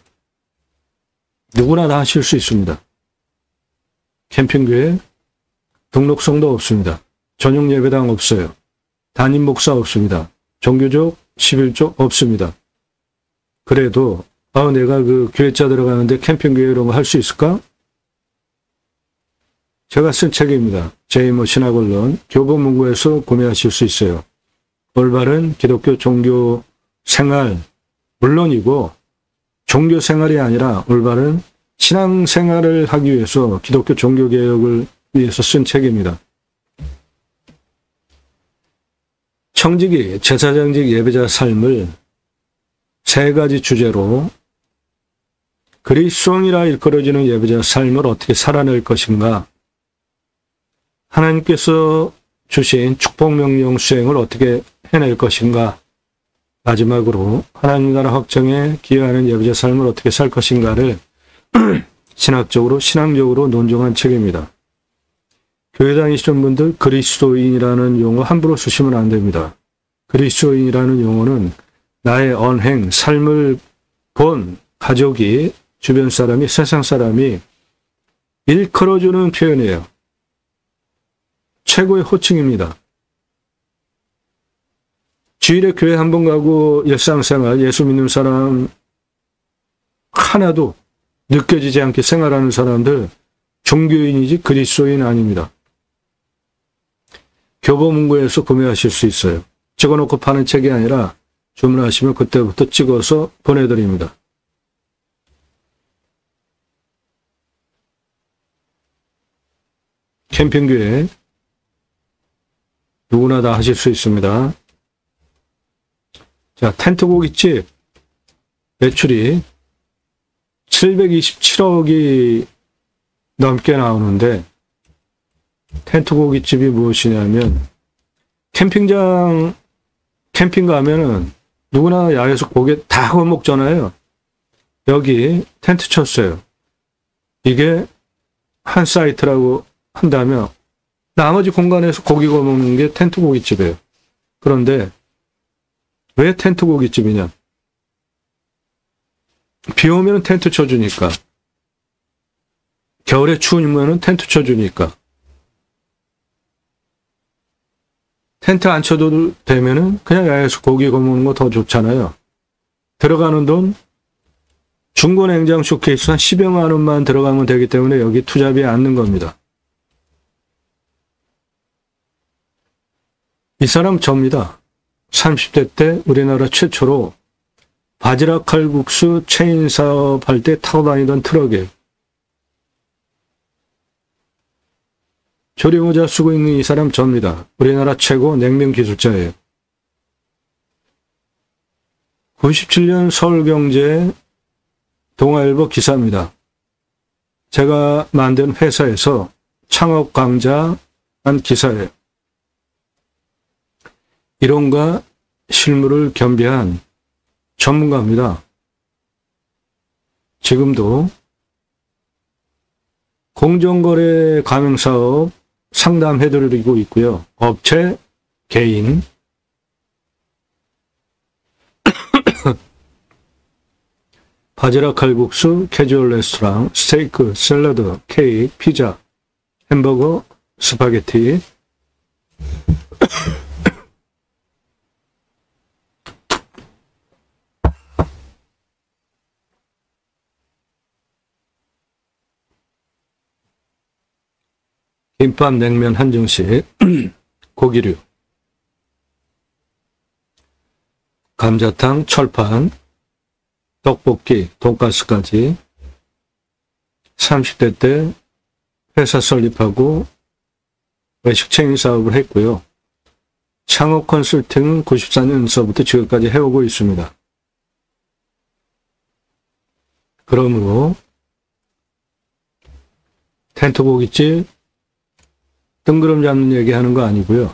누구나 다 하실 수 있습니다. 캠핑교회 등록성도 없습니다. 전용 예배당 없어요. 담임 목사 없습니다. 종교적 11조 없습니다. 그래도 내가 그 교회자 들어가는데 캠핑교회 이런 거 할 수 있을까? 제가 쓴 책입니다. 제2모 신학언론 교보문고에서 구매하실 수 있어요. 올바른 기독교 종교 생활 물론이고 종교 생활이 아니라 올바른 신앙 생활을 하기 위해서 기독교 종교 개혁을 위해서 쓴 책입니다. 청지기, 제사장직 예배자 삶을 세 가지 주제로 그리스도인이라 일컬어지는 예배자 삶을 어떻게 살아낼 것인가, 하나님께서 주신 축복명령 수행을 어떻게 해낼 것인가, 마지막으로 하나님 나라 확정에 기여하는 예배자 삶을 어떻게 살 것인가를 신학적으로 신앙적으로 논증한 책입니다. 교회 다니시는 분들 그리스도인이라는 용어 함부로 쓰시면 안 됩니다. 그리스도인이라는 용어는 나의 언행, 삶을 본 가족이, 주변 사람이, 세상 사람이 일컬어주는 표현이에요. 최고의 호칭입니다. 주일에 교회 한 번 가고 일상생활, 예수 믿는 사람 하나도 느껴지지 않게 생활하는 사람들 종교인이지 그리스도인 아닙니다. 교보문고에서 구매하실 수 있어요. 찍어놓고 파는 책이 아니라 주문하시면 그때부터 찍어서 보내드립니다. 캠핑교회 누구나 다 하실 수 있습니다. 자, 텐트 고깃집 매출이 727억이 넘게 나오는데 텐트 고깃집이 무엇이냐면 캠핑 가면은 누구나 야외에서 고기 다 구워 먹잖아요. 여기 텐트 쳤어요. 이게 한 사이트라고 한다면 나머지 공간에서 고기 구워 먹는 게 텐트 고깃집이에요. 그런데 왜 텐트 고깃집이냐? 비 오면 텐트 쳐주니까, 겨울에 추우면 텐트 쳐주니까, 텐트 안 쳐도 되면은 그냥 야외에서 고기 구워 먹는 거 더 좋잖아요. 들어가는 돈 중고 냉장 쇼케이스 한 10여만 원만 들어가면 되기 때문에 여기 투자비에 앉는 겁니다. 이 사람 접니다. 30대 때 우리나라 최초로 바지락 칼국수 체인 사업할 때 타고 다니던 트럭에 조리모자 쓰고 있는 이 사람 접니다. 우리나라 최고 냉면 기술자예요. 97년 서울경제 동아일보 기사입니다. 제가 만든 회사에서 창업 강좌한 기사예요. 이론과 실무를 겸비한 전문가입니다. 지금도 공정거래 가맹사업 상담해드리고 있고요. 업체, 개인, 바지락 칼국수, 캐주얼 레스토랑, 스테이크, 샐러드, 케이크, 피자, 햄버거, 스파게티, 김밥, 냉면 한정식, 고기류, 감자탕, 철판, 떡볶이, 돈가스까지 30대 때 회사 설립하고 외식 체인 사업을 했고요. 창업 컨설팅은 94년서부터 지금까지 해오고 있습니다. 그러므로 텐트 고깃집 뜬구름 잡는 얘기하는 거 아니고요.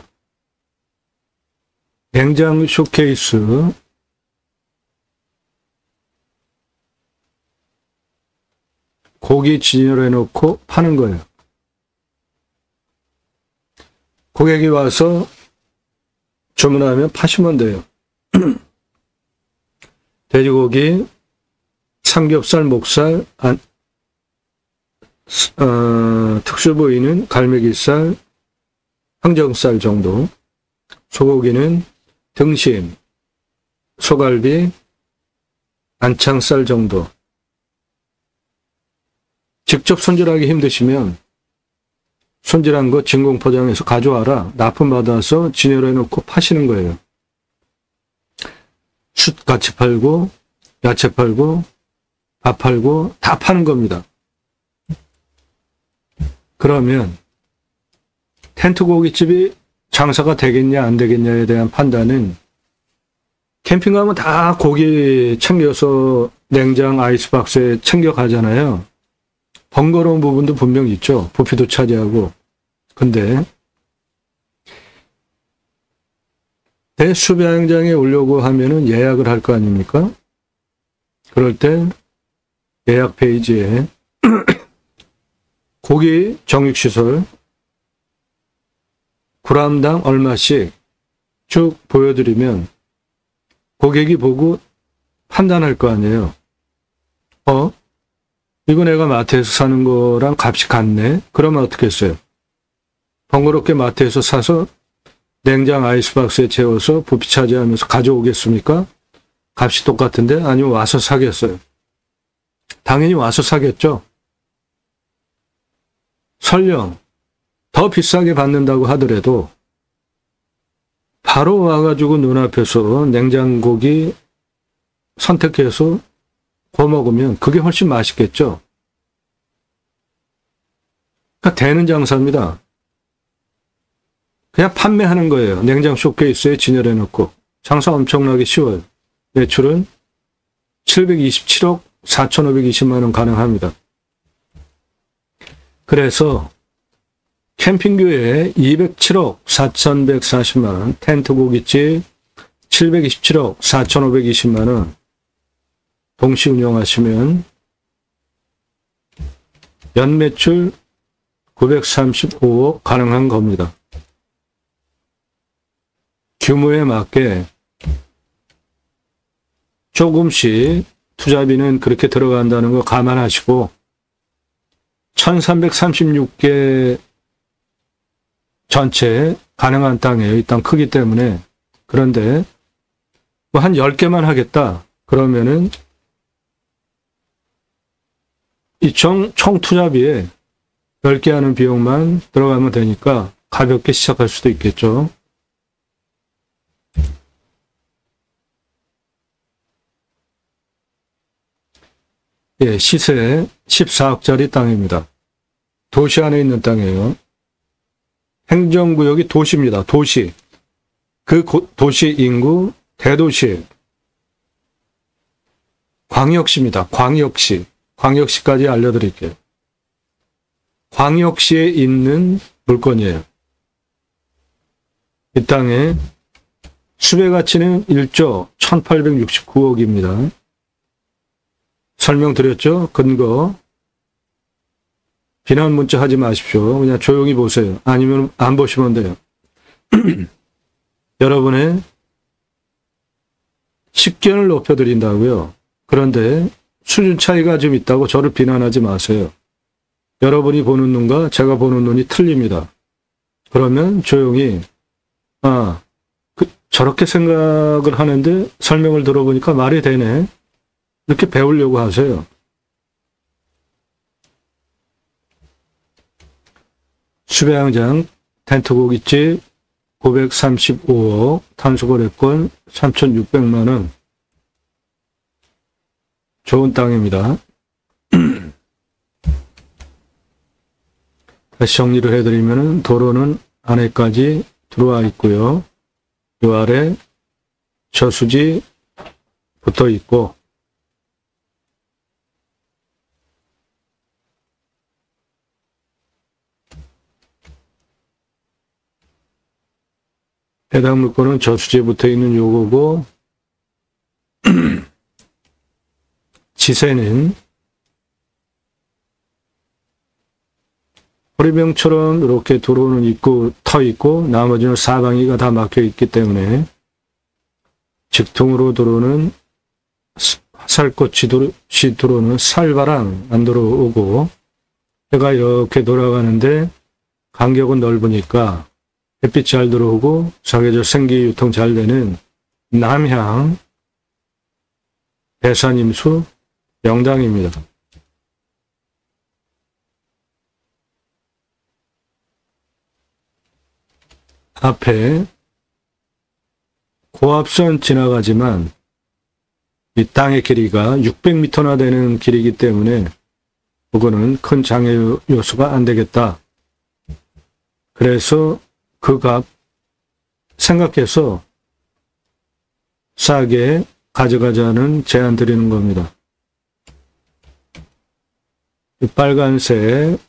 냉장 쇼케이스 고기 진열해 놓고 파는 거예요. 고객이 와서 주문하면 파시면 돼요. 돼지고기, 삼겹살, 목살, 특수부위는 갈매기살, 항정살 정도, 소고기는 등심, 소갈비, 안창살 정도. 직접 손질하기 힘드시면 손질한 거 진공 포장해서 가져와라. 납품받아서 진열해 놓고 파시는 거예요. 숯 같이 팔고 야채 팔고 밥 팔고 다 파는 겁니다. 그러면 텐트 고깃집이 장사가 되겠냐 안 되겠냐에 대한 판단은 캠핑 가면 다 고기 챙겨서 냉장 아이스박스에 챙겨 가잖아요. 번거로운 부분도 분명 있죠. 부피도 차지하고. 근데 대수배양장에 오려고 하면은 예약을 할 거 아닙니까? 그럴 때 예약 페이지에 고기 정육시설 g당 얼마씩 쭉 보여드리면 고객이 보고 판단할 거 아니에요. 이거 내가 마트에서 사는 거랑 값이 같네? 그러면 어떻게 했어요? 번거롭게 마트에서 사서 냉장 아이스박스에 채워서 부피 차지하면서 가져오겠습니까? 값이 똑같은데? 아니면 와서 사겠어요? 당연히 와서 사겠죠? 설령 더 비싸게 받는다고 하더라도 바로 와가지고 눈앞에서 냉장고기 선택해서 구워 먹으면 그게 훨씬 맛있겠죠? 그러니까 되는 장사입니다. 그냥 판매하는 거예요. 냉장 쇼케이스에 진열해 놓고. 장사 엄청나게 쉬워요. 매출은 727억 4,520만 원 가능합니다. 그래서 캠핑교회 207억 4,140만 원, 텐트 고깃집 727억 4,520만 원 동시 운영하시면 연매출 935억 가능한 겁니다. 규모에 맞게 조금씩 투자비는 그렇게 들어간다는 거 감안하시고 1336개 전체 가능한 땅이에요. 이 땅 크기 때문에. 그런데 뭐 한 10개만 하겠다. 그러면은 이 총 투자비에 10개 하는 비용만 들어가면 되니까 가볍게 시작할 수도 있겠죠. 예, 시세 14억짜리 땅입니다. 도시 안에 있는 땅이에요. 행정구역이 도시입니다. 도시. 그 도시 인구 대도시. 광역시입니다. 광역시. 광역시까지 알려드릴게요. 광역시에 있는 물건이에요. 이 땅의 수배 가치는 1조 1869억입니다. 설명드렸죠? 근거. 비난 문자 하지 마십시오. 그냥 조용히 보세요. 아니면 안 보시면 돼요. 여러분의 식견을 높여드린다고요. 그런데 수준 차이가 좀 있다고 저를 비난하지 마세요. 여러분이 보는 눈과 제가 보는 눈이 틀립니다. 그러면 조용히 저렇게 생각을 하는데 설명을 들어보니까 말이 되네. 이렇게 배우려고 하세요. 수배양장 텐트고깃집 935억, 탄수거래권 3,600만원. 좋은 땅입니다. 다시 정리를 해드리면 도로는 안에까지 들어와 있고요. 이 아래 저수지 붙어 있고 해당 물건은 저수지에 붙어 있는 요거고 지세는 호리병처럼 이렇게 도로는 있고 터 있고 나머지는 사방이가 다 막혀 있기 때문에 직통으로 들어오는 살꽃이 들어오는 살바람 안 들어오고 해가 이렇게 돌아가는데 간격은 넓으니까 햇빛 잘 들어오고 사계절 생기 유통 잘 되는 남향 대산임수 영당입니다. 앞에 고압선 지나가지만 이 땅의 길이가 600m나 되는 길이기 때문에 그거는 큰 장애 요소가 안 되겠다. 그래서 그 값 생각해서 싸게 가져가자는 제안 드리는 겁니다. 이 빨간색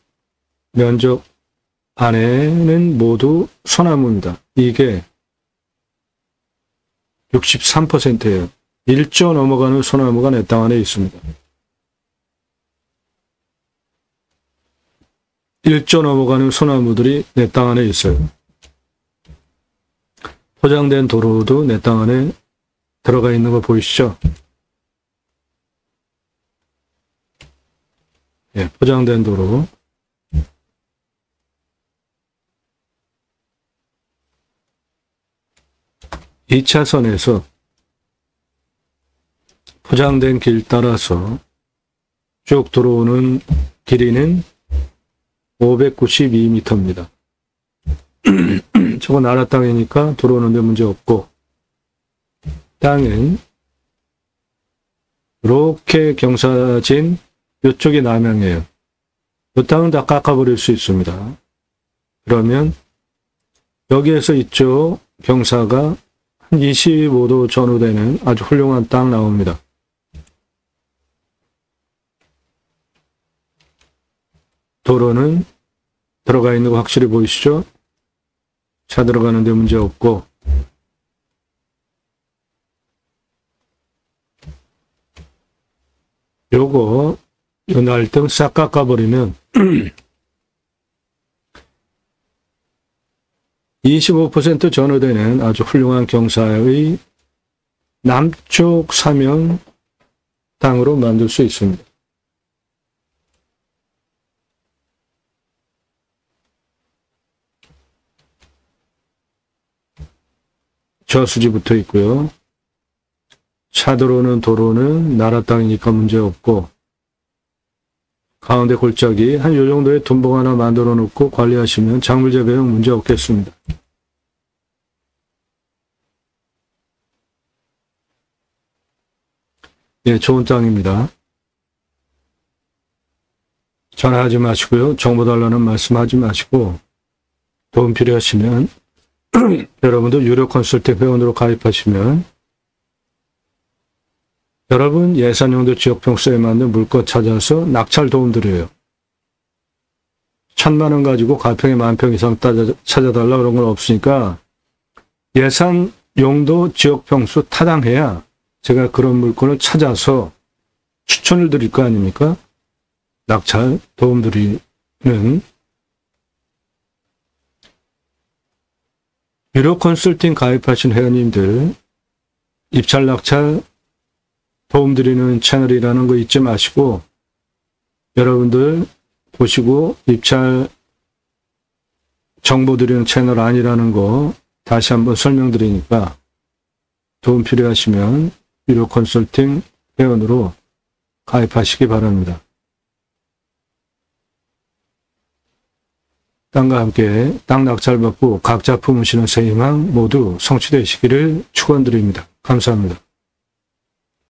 면적 안에는 모두 소나무입니다. 이게 63%예요. 1조 넘어가는 소나무가 내 땅 안에 있습니다. 1조 넘어가는 소나무들이 내 땅 안에 있어요. 포장된 도로도 내 땅 안에 들어가 있는 거 보이시죠? 예, 포장된 도로. 이 차선에서 포장된 길 따라서 쭉 들어오는 길이는 592m입니다. 저거 나라 땅이니까 들어오는데 문제 없고 땅은 이렇게 경사진 이쪽이 남향이에요. 이 땅은 다 깎아버릴 수 있습니다. 그러면 여기에서 이쪽 경사가 한 25도 전후되는 아주 훌륭한 땅 나옵니다. 도로는 들어가 있는 거 확실히 보이시죠? 차 들어가는데 문제 없고 요거 요 날등 싹 깎아버리면 25% 전후되는 아주 훌륭한 경사의 남쪽 사면 땅으로 만들 수 있습니다. 저수지 붙어 있고요. 차 들어오는 도로는 나라 땅이니까 문제 없고 가운데 골짜기 한 요 정도의 둔봉 하나 만들어 놓고 관리하시면 작물 재배용 문제 없겠습니다. 예, 좋은 땅입니다. 전화하지 마시고요. 정보 달라는 말씀하지 마시고 도움 필요하시면 여러분도 유료 컨설팅 회원으로 가입하시면 여러분 예산용도 지역평수에 맞는 물건 찾아서 낙찰 도움 드려요. 1,000만 원 가지고 가평에 10,000평 이상 찾아달라 그런 건 없으니까 예산 용도 지역평수 타당해야 제가 그런 물건을 찾아서 추천을 드릴 거 아닙니까? 낙찰 도움 드리는 유료 컨설팅 가입하신 회원님들 입찰 낙찰 도움 드리는 채널이라는 거 잊지 마시고 여러분들 보시고 입찰 정보 드리는 채널 아니라는 거 다시 한번 설명드리니까 도움 필요하시면 유료 컨설팅 회원으로 가입하시기 바랍니다. 땅과 함께 땅 낙찰받고 각자 품으시는 새 희망 모두 성취되시기를 축원드립니다. 감사합니다.